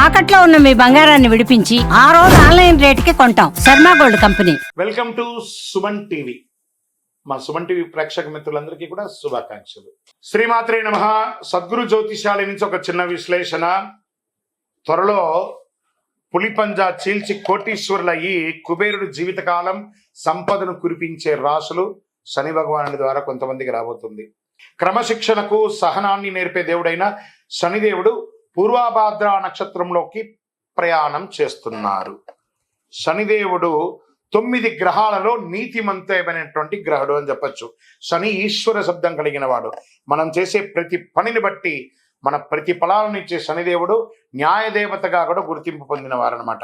తాకట్లో ఉన్న మీ బంగారాన్ని విడిపించి ఆ రోజు ఆన్లైన్ రేటుకి కొంటాం. Sharma gold company. Welcome to Suman TV. మా సుమన్ టీవీ ప్రేక్షక మిత్రులందరికీ కూడా శుభాకాంక్షలు. శ్రీమాత్రే నమః. సద్గురు జ్యోతిషాలి నుంచి ఒక చిన్న విశ్లేషణ. త్వరలో పులిపంజా చీల్చి కోటీశ్వరులయ్యి కుబేరుడు జీవితకాలం సంపదను కురిపించే రాసులు శని భగవానుడి ద్వారా కొంతమందికి రాబోతుంది. క్రమశిక్షణకు సహనాన్ని నేర్పే దేవుడైన శనిదేవుడు పూర్వభాద్ర నక్షత్రంలోకి ప్రయాణం చేస్తున్నారు. శనిదేవుడు 9 గ్రహాలలో నీతిమంతమైనటువంటి గ్రహుడు అని చెప్పచ్చు. శని ఈశ్వర శబ్దం కలిగిన వాడు. మనం చేసే ప్రతి పనిని బట్టి మన ప్రతిఫలాలను ఇచ్చే శనిదేవుడు న్యాయదేవతగా కూడా గుర్తింపు పొందిన వారనమాట.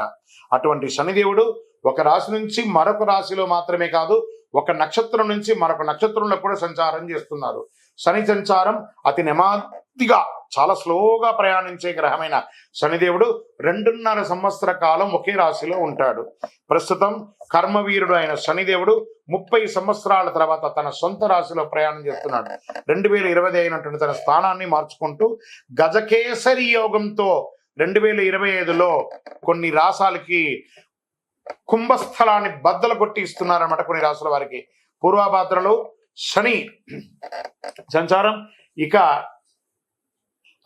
అటువంటి శనిదేవుడు ఒక రాశి నుంచి మరొక రాశిలో మాత్రమే కాదు, ఒక నక్షత్రం నుంచి మరొక నక్షత్రంలో కూడా సంచారం చేస్తున్నారు. శని సంచారం అతి నెమ్మదిగా చాలా స్లోగా ప్రయాణించే గ్రహమైన శనిదేవుడు 2.5 సంవత్సర కాలం ఒకే రాశిలో ఉంటాడు. ప్రస్తుతం కర్మవీరుడు అయిన శనిదేవుడు 30 సంవత్సరాల తర్వాత తన సొంత రాశిలో ప్రయాణం చేస్తున్నాడు. 2020 అయినటువంటి తన స్థానాన్ని మార్చుకుంటూ గజకేసరి యోగంతో 2025లో కొన్ని రాశాలకి కుంభస్థలాన్ని బద్దలు కొట్టి ఇస్తున్నారన్నమాట. కొన్ని రాసుల వారికి పూర్వభాద్రలో శని సంచారం ఇక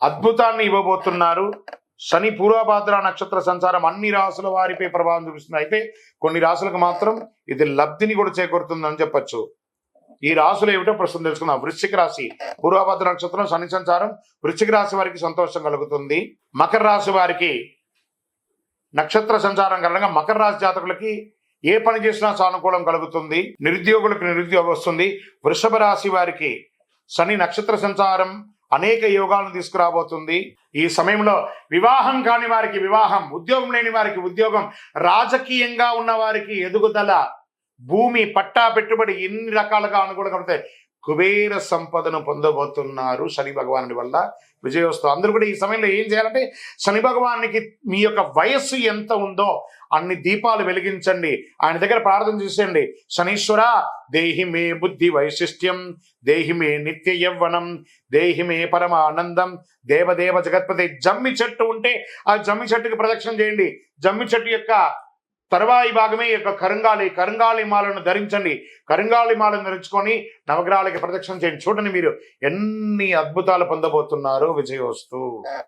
అద్భుతాన్ని ఇవ్వబోతున్నారు. శని పూర్వభాద్ర నక్షత్ర సంచారం అన్ని రాసుల వారిపై ప్రభావం చూపిస్తుంది. అయితే కొన్ని రాసులకు మాత్రం ఇది లబ్ధిని కూడా చేకూరుతుందని చెప్పచ్చు. ఈ రాసులు ఏమిటో ప్రస్తుతం తెలుసుకుందాం. వృశ్చిక రాశి పూర్వభాద్ర నక్షత్రం శని సంచారం వృశ్చిక రాశి వారికి సంతోషం కలుగుతుంది. మకర రాశి వారికి నక్షత్ర సంచారం కారణంగా మకర రాశి జాతకులకి ఏ పని చేసినా సానుకూలం కలుగుతుంది. నిరుద్యోగులకు నిరుద్యోగం వస్తుంది. వృషభ రాశి వారికి శని నక్షత్ర సంచారం అనేక యోగాలను తీసుకురాబోతుంది. ఈ సమయంలో వివాహం కాని వారికి వివాహం, ఉద్యోగం లేని వారికి ఉద్యోగం, రాజకీయంగా ఉన్న వారికి ఎదుగుదల, భూమి పట్టా పెట్టుబడి ఎన్ని రకాలుగా అనుకూలంగా ఉంటాయి. కుబేర సంపదను పొందబోతున్నారు శని భగవానుడి వల్ల. విజయోస్తు. అందరూ కూడా ఈ సమయంలో ఏం చేయాలంటే శని భగవానికి మీ యొక్క వయస్సు ఎంత ఉందో అన్ని దీపాలు వెలిగించండి. ఆయన దగ్గర ప్రార్థన చేసేయండి. శనీశ్వర దేహి మే బుద్ధి వైశిష్ట్యం, దేహి మే నిత్య యవ్వనం, దేహి మే పరమానందం, దేవదేవ జగత్పతి. జమ్మి చెట్టు ఉంటే ఆ జమ్మి చెట్టుకి ప్రదక్షిణ చేయండి. జమ్మి చెట్టు యొక్క తర్వాయి భాగమే యొక్క కరుంగాళి మాలను ధరించండి. కరుంగాళి మాలను ధరించుకొని నవగ్రహాలకి ప్రదక్షిణ చేయండి. చూడండి మీరు ఎన్ని అద్భుతాలు పొందబోతున్నారు. విజయోస్తు.